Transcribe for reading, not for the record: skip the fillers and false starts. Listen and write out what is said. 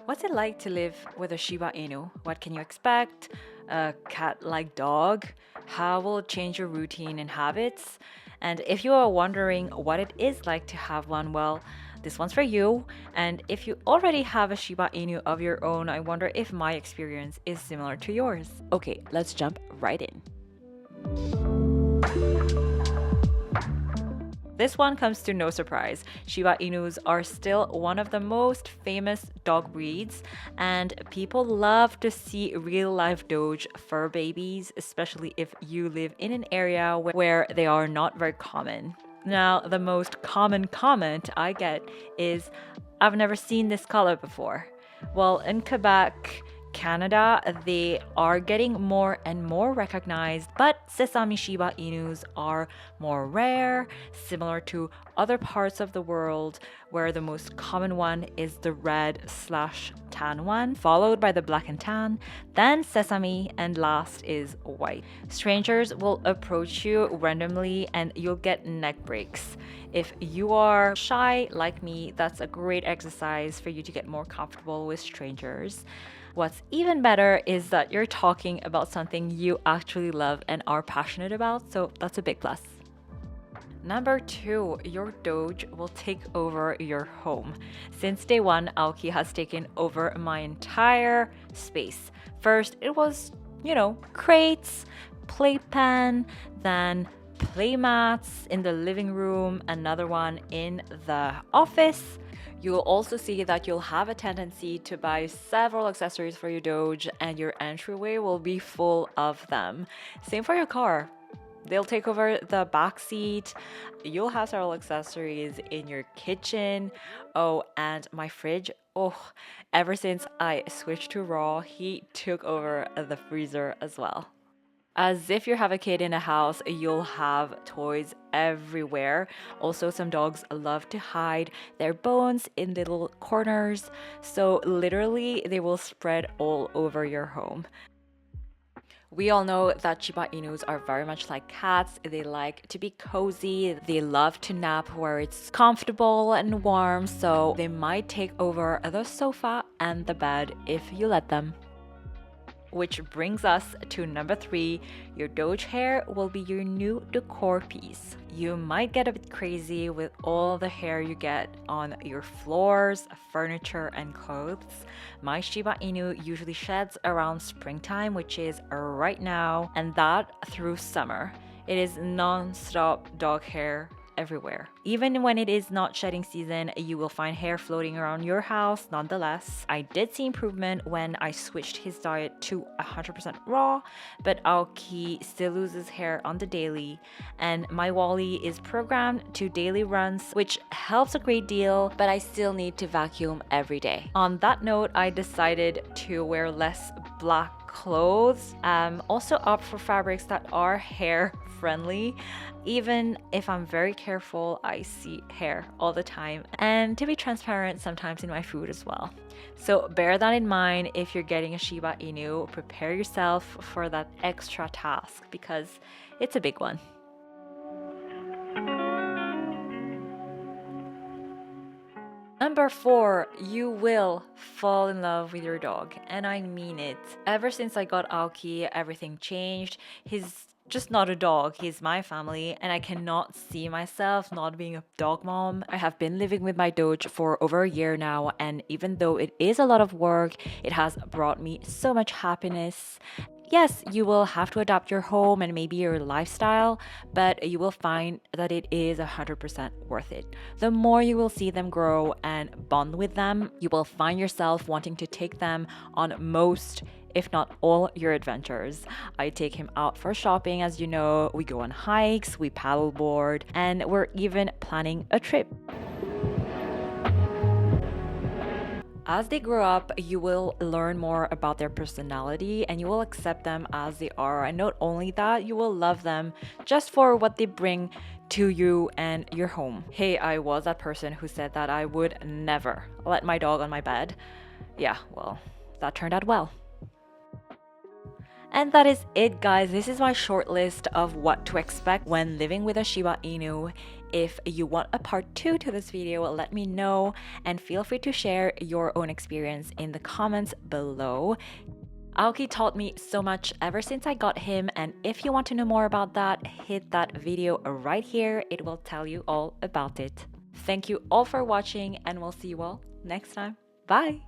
What's it like to live with a Shiba Inu? What can you expect? A cat-like dog? How will it change your routine and habits? And if you are wondering what it is like to have one, well, this one's for you. And if you already have a Shiba Inu of your own, I wonder if my experience is similar to yours. Okay, let's jump right in. This one comes to no surprise. Shiba Inus are still one of the most famous dog breeds, and people love to see real life Doge fur babies, especially if you live in an area where they are not very common. Now, the most common comment I get is, I've never seen this color before. Well, in Quebec, Canada, they are getting more and more recognized, but Sesame Shiba Inus are more rare, similar to other parts of the world, where the most common one is the red/tan one, followed by the black and tan, then sesame, and last is white. Strangers will approach you randomly and you'll get neck breaks. If you are shy like me, that's a great exercise for you to get more comfortable with strangers. What's even better is that you're talking about something you actually love and are passionate about, so that's a big plus. Number 2, your Doge will take over your home. Since day one, Aoki has taken over my entire space. First, it was, crates, playpen, then playmats in the living room, another one in the office. You'll also see that you'll have a tendency to buy several accessories for your Doge, and your entryway will be full of them. Same for your car. They'll take over the back seat. You'll have several accessories in your kitchen. Oh, and my fridge. Oh, ever since I switched to raw, he took over the freezer as well. As if you have a kid in a house, you'll have toys everywhere. Also, some dogs love to hide their bones in little corners, so literally they will spread all over your home. We all know that Shiba Inus are very much like cats. They like to be cozy. They love to nap where it's comfortable and warm, so they might take over the sofa and the bed if you let them. Which brings us to number 3, your Doge hair will be your new decor piece. You might get a bit crazy with all the hair you get on your floors, furniture, and clothes. My Shiba Inu usually sheds around springtime, which is right now, and that through summer. It is non-stop dog hair everywhere. Even when it is not shedding season, you will find hair floating around your house nonetheless. I did see improvement when I switched his diet to 100% raw, but Aoki still loses hair on the daily, and my Wally is programmed to daily runs, which helps a great deal, but I still need to vacuum every day. On that note, I decided to wear less black clothes. Also opt for fabrics that are hair friendly. Even if I'm very careful, I see hair all the time, and to be transparent, sometimes in my food as well. So bear that in mind if you're getting a Shiba Inu. Prepare yourself for that extra task because it's a big one. Number 4, you will fall in love with your dog, and I mean it. Ever since I got Aoki, everything changed. He's just not a dog, he's my family, and I cannot see myself not being a dog mom. I have been living with my Doge for over a year now, and even though it is a lot of work, it has brought me so much happiness. Yes, you will have to adapt your home and maybe your lifestyle, but you will find that it is 100% worth it. The more you will see them grow and bond with them, you will find yourself wanting to take them on most, if not all, your adventures. I take him out for shopping, as you know, we go on hikes, we paddleboard, and we're even planning a trip. As they grow up, you will learn more about their personality and you will accept them as they are. And not only that, you will love them just for what they bring to you and your home. Hey, I was that person who said that I would never let my dog on my bed. Yeah, well, that turned out well. And that is it, guys. This is my short list of what to expect when living with a Shiba Inu. If you want a part 2 to this video, let me know and feel free to share your own experience in the comments below. Aoki taught me so much ever since I got him, and if you want to know more about that, hit that video right here. It will tell you all about it. Thank you all for watching, and we'll see you all next time. Bye!